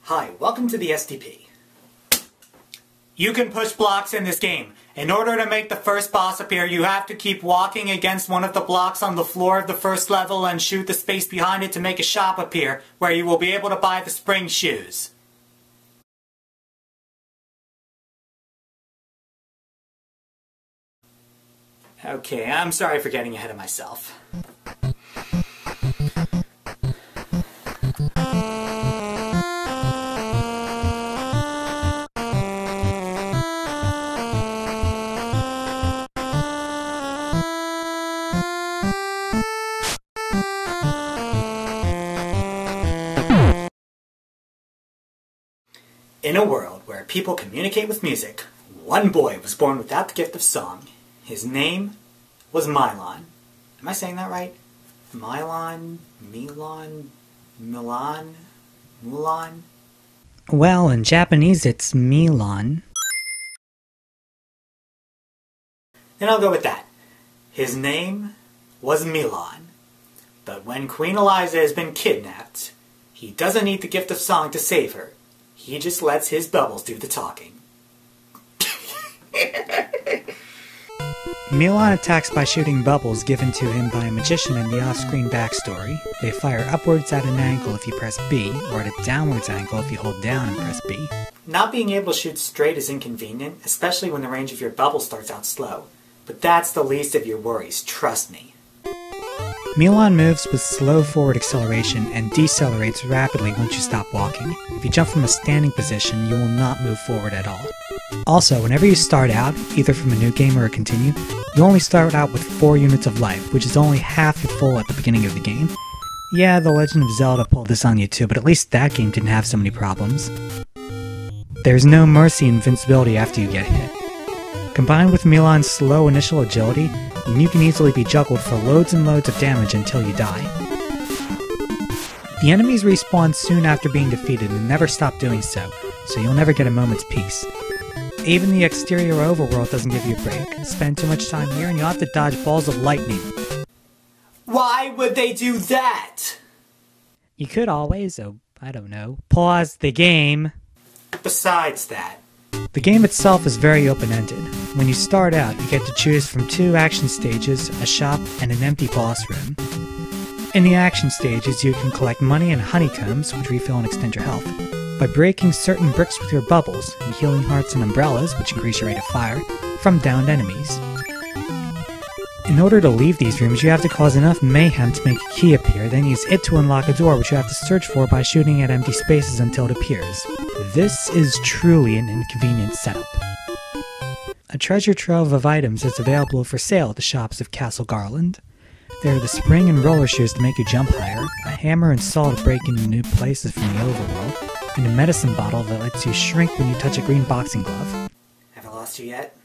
Hi, welcome to the SDP. You can push blocks in this game. In order to make the first boss appear, you have to keep walking against one of the blocks on the floor of the first level and shoot the space behind it to make a shop appear, where you will be able to buy the spring shoes. Okay, I'm sorry for getting ahead of myself. In a world where people communicate with music, one boy was born without the gift of song. His name was Milon. Am I saying that right? Milon? Milon? Milon? Mulon? Well, in Japanese it's Milon. Then I'll go with that. His name was Milon. But when Queen Eliza has been kidnapped, he doesn't need the gift of song to save her. He just lets his bubbles do the talking. Milon attacks by shooting bubbles given to him by a magician in the off-screen backstory. They fire upwards at an angle if you press B, or at a downwards angle if you hold down and press B. Not being able to shoot straight is inconvenient, especially when the range of your bubble starts out slow. But that's the least of your worries, trust me. Milon moves with slow forward acceleration and decelerates rapidly once you stop walking. If you jump from a standing position, you will not move forward at all. Also, whenever you start out, either from a new game or a continue, you only start out with 4 units of life, which is only half your full at the beginning of the game. Yeah, The Legend of Zelda pulled this on you too, but at least that game didn't have so many problems. There's no mercy invincibility after you get hit. Combined with Milon's slow initial agility, you can easily be juggled for loads and loads of damage until you die. The enemies respawn soon after being defeated and never stop doing so you'll never get a moment's peace. Even the exterior overworld doesn't give you a break. Spend too much time here and you'll have to dodge balls of lightning. Why would they do that? You could always, I don't know, pause the game. Besides that, the game itself is very open-ended. When you start out, you get to choose from 2 action stages, a shop, and an empty boss room. In the action stages, you can collect money and honeycombs, which refill and extend your health, by breaking certain bricks with your bubbles, and healing hearts and umbrellas, which increase your rate of fire, from downed enemies. In order to leave these rooms, you have to cause enough mayhem to make a key appear, then use it to unlock a door which you have to search for by shooting at empty spaces until it appears. This is truly an inconvenient setup. A treasure trove of items is available for sale at the shops of Castle Garland. There are the spring and roller shoes to make you jump higher, a hammer and saw to break into new places from the overworld, and a medicine bottle that lets you shrink when you touch a green boxing glove. Have I lost you yet?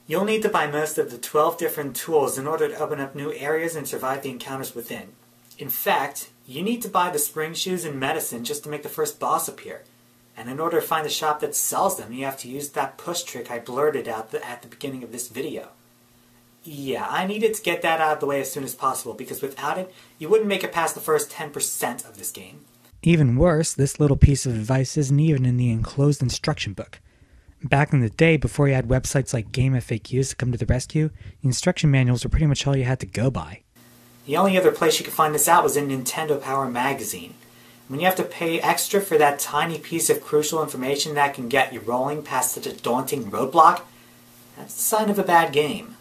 You'll need to buy most of the 12 different tools in order to open up new areas and survive the encounters within. In fact, you need to buy the spring shoes and medicine just to make the first boss appear. And in order to find the shop that sells them, you have to use that push trick I blurted out at the beginning of this video. Yeah, I needed to get that out of the way as soon as possible, because without it, you wouldn't make it past the first 10% of this game. Even worse, this little piece of advice isn't even in the enclosed instruction book. Back in the day, before you had websites like GameFAQs to come to the rescue, the instruction manuals were pretty much all you had to go by. The only other place you could find this out was in Nintendo Power magazine. When you have to pay extra for that tiny piece of crucial information that can get you rolling past such a daunting roadblock, that's the sign of a bad game.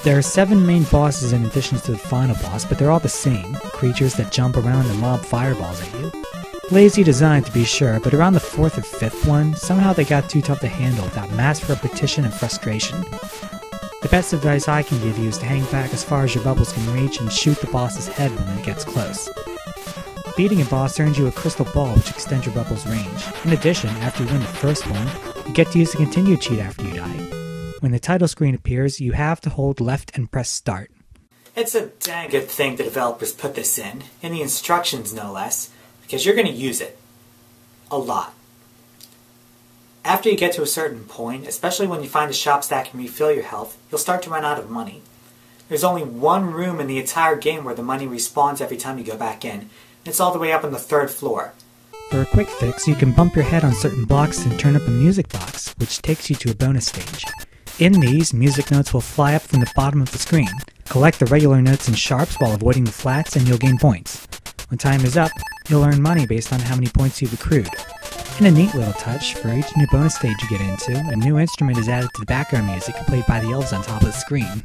There are 7 main bosses in addition to the final boss, but they're all the same, creatures that jump around and lob fireballs at you. Lazy design to be sure, but around the 4th or 5th one, somehow they got too tough to handle without mass repetition and frustration. The best advice I can give you is to hang back as far as your bubbles can reach and shoot the boss's head when it gets close. Beating a boss earns you a crystal ball which extends your bubble's range. In addition, after you win the first one, you get to use the continue cheat after you die. When the title screen appears, you have to hold left and press start. It's a dang good thing the developers put this in the instructions no less, because you're going to use it. A lot. After you get to a certain point, especially when you find the shops that can refill your health, you'll start to run out of money. There's only one room in the entire game where the money respawns every time you go back in, and it's all the way up on the 3rd floor. For a quick fix, you can bump your head on certain blocks and turn up a music box, which takes you to a bonus stage. In these, music notes will fly up from the bottom of the screen. Collect the regular notes and sharps while avoiding the flats and you'll gain points. When time is up, you'll earn money based on how many points you've accrued. And a neat little touch, for each new bonus stage you get into, a new instrument is added to the background music played by the elves on top of the screen.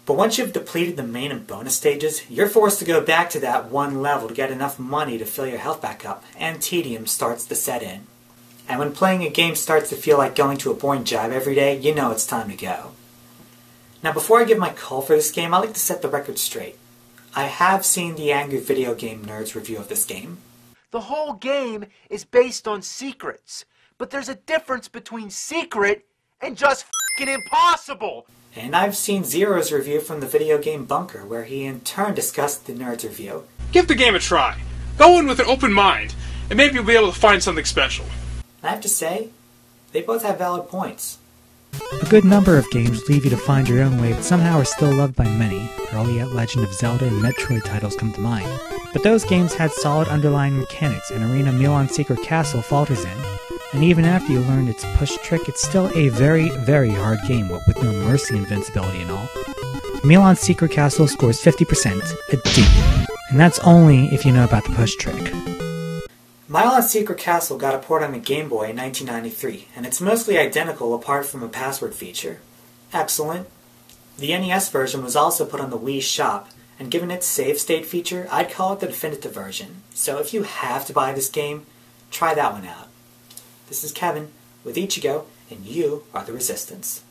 But once you've depleted the main and bonus stages, you're forced to go back to that one level to get enough money to fill your health back up, and tedium starts to set in. And when playing a game starts to feel like going to a boring job every day, you know it's time to go. Now before I give my call for this game, I'd like to set the record straight. I have seen the Angry Video Game Nerds review of this game. The whole game is based on secrets, but there's a difference between secret and just f***ing impossible! And I've seen Zero's review from the Video Game Bunker, where he in turn discussed the Nerds review. Give the game a try. Go in with an open mind, and maybe you'll be able to find something special. I have to say, they both have valid points. A good number of games leave you to find your own way, but somehow are still loved by many. Early yet Legend of Zelda and Metroid titles come to mind. But those games had solid underlying mechanics, and Arena Milon Secret Castle falters in. And even after you learn its push trick, it's still a very, very hard game, what with no mercy invincibility and all. Milon Secret Castle scores 50%, a D. And that's only if you know about the push trick. Milon Secret Castle got a port on the Game Boy in 1993, and it's mostly identical apart from a password feature. Excellent. The NES version was also put on the Wii Shop, and given its save state feature, I'd call it the definitive version. So if you have to buy this game, try that one out. This is Kevin with Ichigo, and you are the Resistance.